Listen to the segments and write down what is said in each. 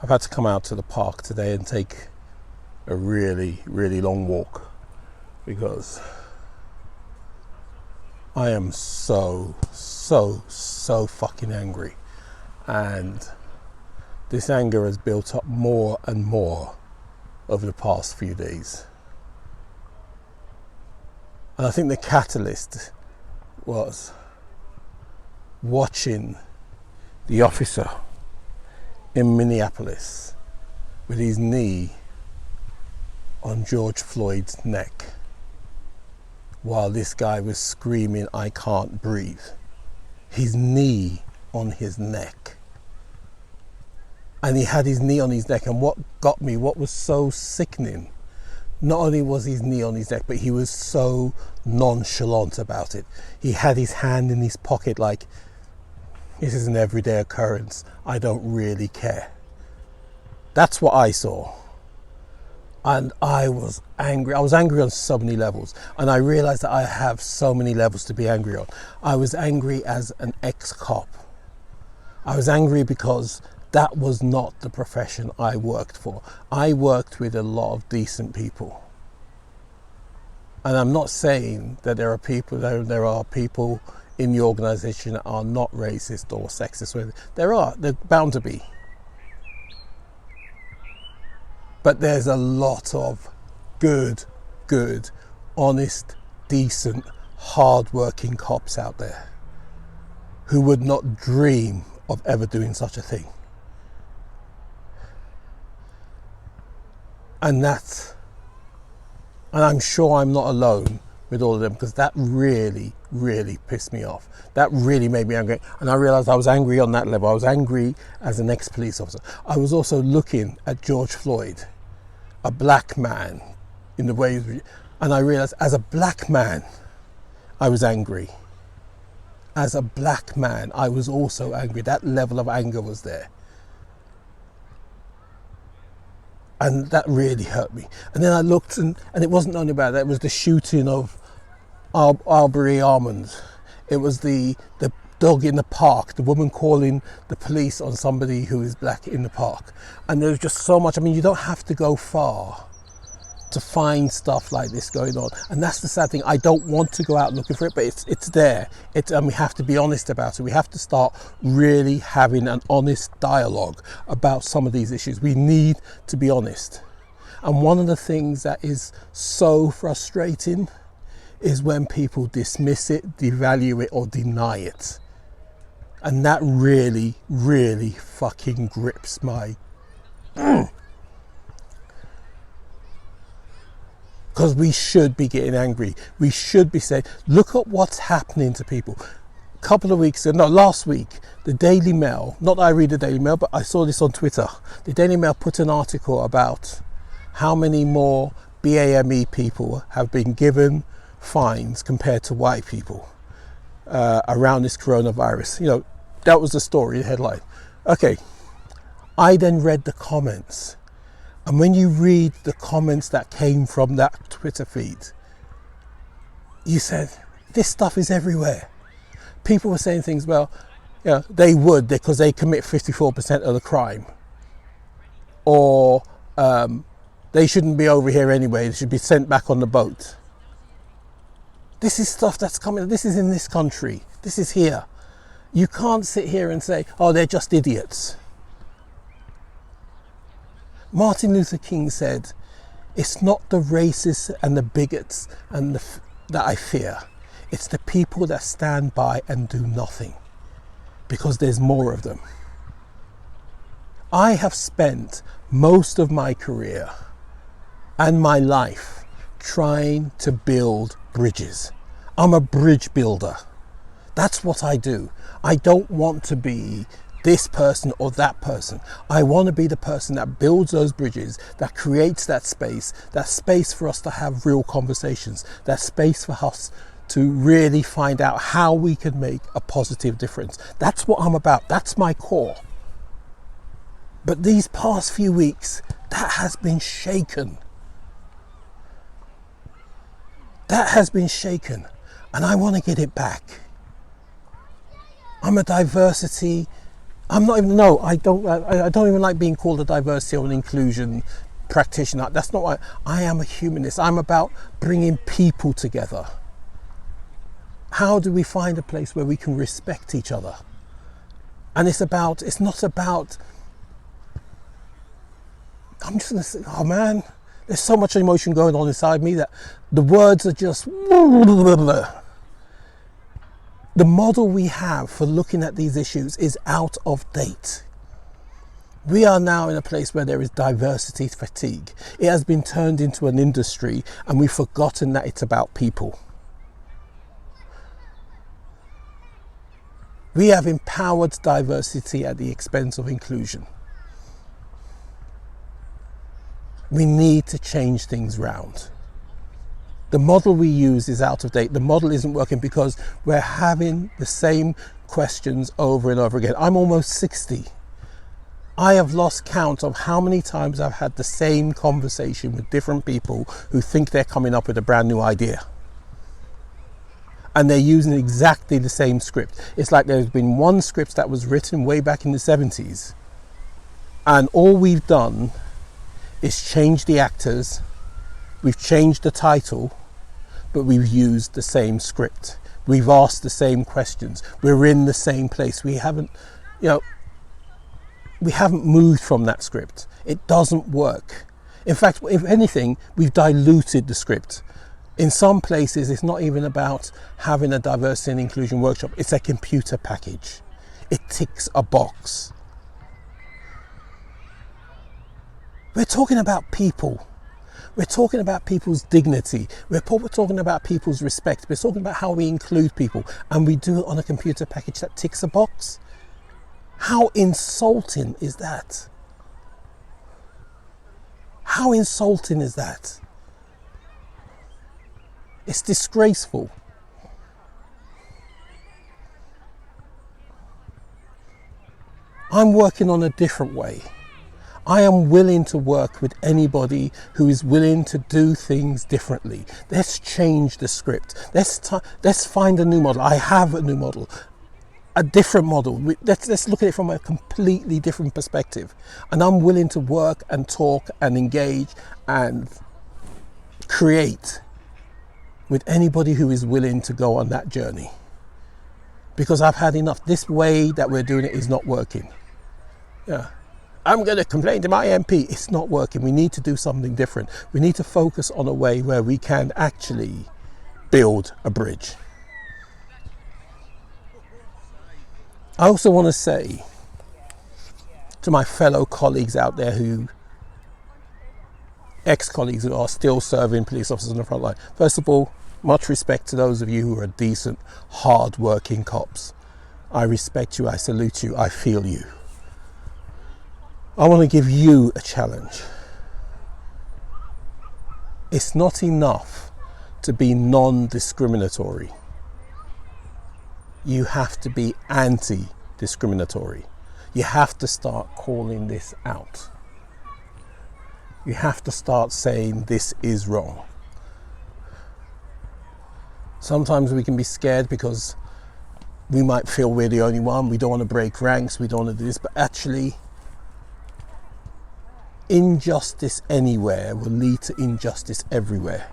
I've had to come out to the park today and take a really, really long walk because I am so fucking angry, and this anger has built up more and more over the past few days. And I think the catalyst was watching the officer in Minneapolis with his knee on George Floyd's neck while this guy was screaming, "I can't breathe." His knee on his neck. And he had his knee on his neck, and what got me, what was so sickening, not only was his knee on his neck, but he was so nonchalant about it. He had his hand in his pocket like, this is an everyday occurrence, I don't really care. That's what I saw. And I was angry. I was angry on so many levels. And I realized that I have so many levels to be angry on. I was angry as an ex-cop. I was angry because that was not the profession I worked for. I worked with a lot of decent people. And I'm not saying that there are people in the organization that are not racist or sexist. They're bound to be. But there's a lot of good, honest, decent, hard-working cops out there who would not dream of ever doing such a thing. And I'm sure I'm not alone with all of them, because that really, really pissed me off. That really made me angry. And I realized I was angry on that level. I was angry as an ex-police officer. I was also looking at George Floyd, a black man, in the way, and I realized as a black man, I was angry. As a black man, I was also angry. That level of anger was there. And that really hurt me. And then I looked, and it wasn't only about that, it was the shooting of Arbery Almonds. It was the dog in the park, the woman calling the police on somebody who is black in the park. And there was just so much. I mean, you don't have to go far to find stuff like this going on. And that's the sad thing. I don't want to go out looking for it, but it's there. And we have to be honest about it. We have to start really having an honest dialogue about some of these issues. We need to be honest. And one of the things that is so frustrating is when people dismiss it, devalue it, or deny it. And that really, really fucking grips my... Because we should be getting angry. We should be saying, look at what's happening to people. Last week, the Daily Mail, not that I read the Daily Mail, but I saw this on Twitter. The Daily Mail put an article about how many more BAME people have been given fines compared to white people around this coronavirus. You know, that was the story, the headline. Okay, I then read the comments. And when you read the comments that came from that Twitter feed, you said, this stuff is everywhere. People were saying things, well, you know, they would because they commit 54% of the crime. Or they shouldn't be over here anyway, they should be sent back on the boat. This is stuff that's coming, this is in this country, this is here. You can't sit here and say, oh, they're just idiots. Martin Luther King said, it's not the racists and the bigots that I fear. It's the people that stand by and do nothing, because there's more of them. I have spent most of my career and my life trying to build bridges. I'm a bridge builder. That's what I do. I don't want to be this person or that person. I want to be the person that builds those bridges, that creates that space for us to have real conversations, that space for us to really find out how we can make a positive difference. That's what I'm about. That's my core. But these past few weeks, that has been shaken. That has been shaken, and I want to get it back. I'm a diversity I'm not even, no, I don't even like being called a diversity or an inclusion practitioner. That's not why. I am a humanist. I'm about bringing people together. How do we find a place where we can respect each other? And it's not about, I'm just gonna say, oh man, there's so much emotion going on inside me that the words are just, the model we have for looking at these issues is out of date. We are now in a place where there is diversity fatigue. It has been turned into an industry and we've forgotten that it's about people. We have empowered diversity at the expense of inclusion. We need to change things round. The model we use is out of date. The model isn't working because we're having the same questions over and over again. I'm almost 60. I have lost count of how many times I've had the same conversation with different people who think they're coming up with a brand new idea. And they're using exactly the same script. It's like there's been one script that was written way back in the 70s. And all we've done is change the actors, we've changed the title, but we've used the same script. We've asked the same questions. We're in the same place. We haven't moved from that script. It doesn't work. In fact, if anything, we've diluted the script. In some places, it's not even about having a diversity and inclusion workshop. It's a computer package. It ticks a box. We're talking about people. We're talking about people's dignity. We're talking about people's respect. We're talking about how we include people. And we do it on a computer package that ticks a box. How insulting is that? How insulting is that? It's disgraceful. I'm working on a different way. I am willing to work with anybody who is willing to do things differently. Let's change the script. Let's find a new model. I have a new model, a different model. Let's look at it from a completely different perspective. And I'm willing to work and talk and engage and create with anybody who is willing to go on that journey. Because I've had enough. This way that we're doing it is not working. Yeah. I'm going to complain to my MP. It's not working. We need to do something different. We need to focus on a way where we can actually build a bridge. I also want to say to my fellow colleagues out there ex-colleagues who are still serving police officers on the front line. First of all, much respect to those of you who are decent, hard-working cops. I respect you, I salute you, I feel you. I want to give you a challenge. It's not enough to be non-discriminatory. You have to be anti-discriminatory. You have to start calling this out. You have to start saying this is wrong. Sometimes we can be scared because we might feel we're the only one. We don't want to break ranks. We don't want to do this. But actually, injustice anywhere will lead to injustice everywhere.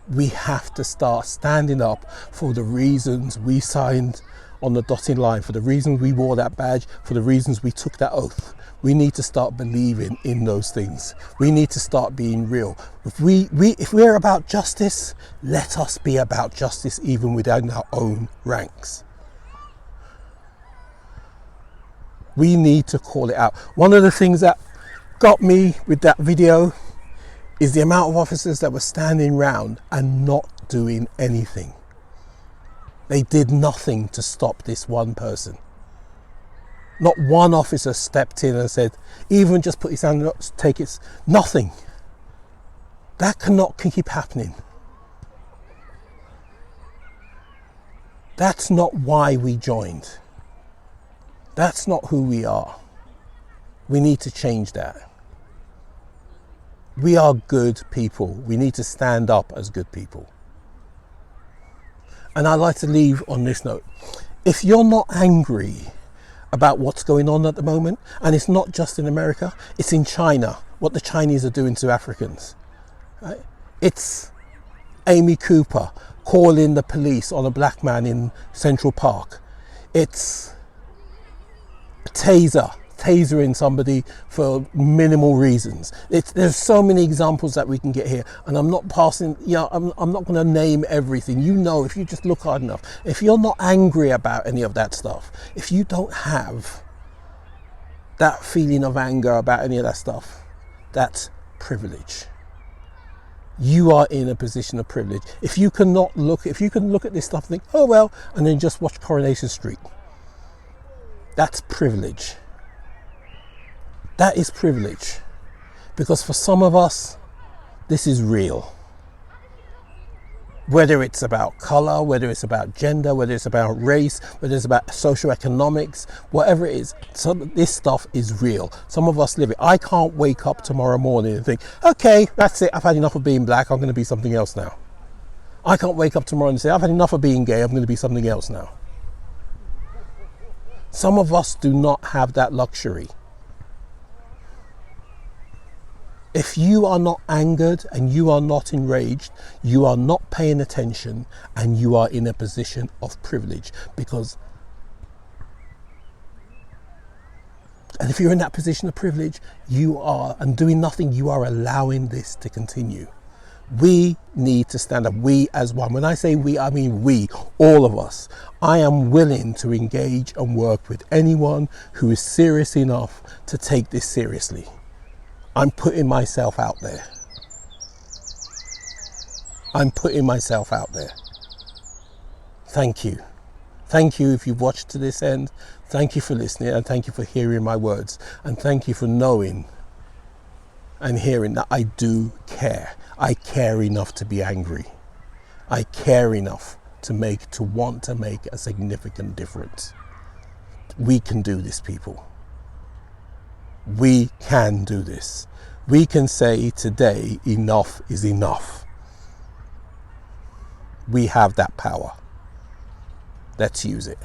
We have to start standing up for the reasons we signed on the dotted line, for the reasons we wore that badge, for the reasons we took that oath. We need to start believing in those things. We need to start being real. If we're about justice, let us be about justice even within our own ranks. We need to call it out. One of the things that got me with that video is the amount of officers that were standing around and not doing anything. They did nothing to stop this one person. Not one officer stepped in and said, even just put his hand up, take it, nothing. That cannot keep happening. That's not why we joined. That's not who we are. We need to change that. We are good people. We need to stand up as good people. And I'd like to leave on this note. If you're not angry about what's going on at the moment. And it's not just in America, it's in China, what the Chinese are doing to Africans. Right? It's Amy Cooper calling the police on a black man in Central Park. It's tasering somebody for minimal reasons. There's so many examples that we can get here, and I'm not I'm not going to name everything. You know, if you just look hard enough, if you're not angry about any of that stuff, if you don't have that feeling of anger about any of that stuff, that's privilege. You are in a position of privilege. If you can look at this stuff and think, oh well, and then just watch Coronation Street, that's privilege. That is privilege. Because for some of us, this is real. Whether it's about color, whether it's about gender, whether it's about race, whether it's about socioeconomics, whatever it is, this stuff is real. Some of us live it. I can't wake up tomorrow morning and think, okay, that's it, I've had enough of being black, I'm going to be something else now. I can't wake up tomorrow and say, I've had enough of being gay, I'm going to be something else now. Some of us do not have that luxury. If you are not angered and you are not enraged, you are not paying attention, and you are in a position of privilege. And if you're in that position of privilege, you are, and doing nothing, you are allowing this to continue. We need to stand up, we as one. When I say we, I mean we, all of us. I am willing to engage and work with anyone who is serious enough to take this seriously. I'm putting myself out there. I'm putting myself out there. Thank you. Thank you if you've watched to this end. Thank you for listening, and thank you for hearing my words. And thank you for knowing and hearing that I do care. I care enough to be angry. I care enough to want to make a significant difference. We can do this, people. We can do this. We can say today, enough is enough. We have that power. Let's use it.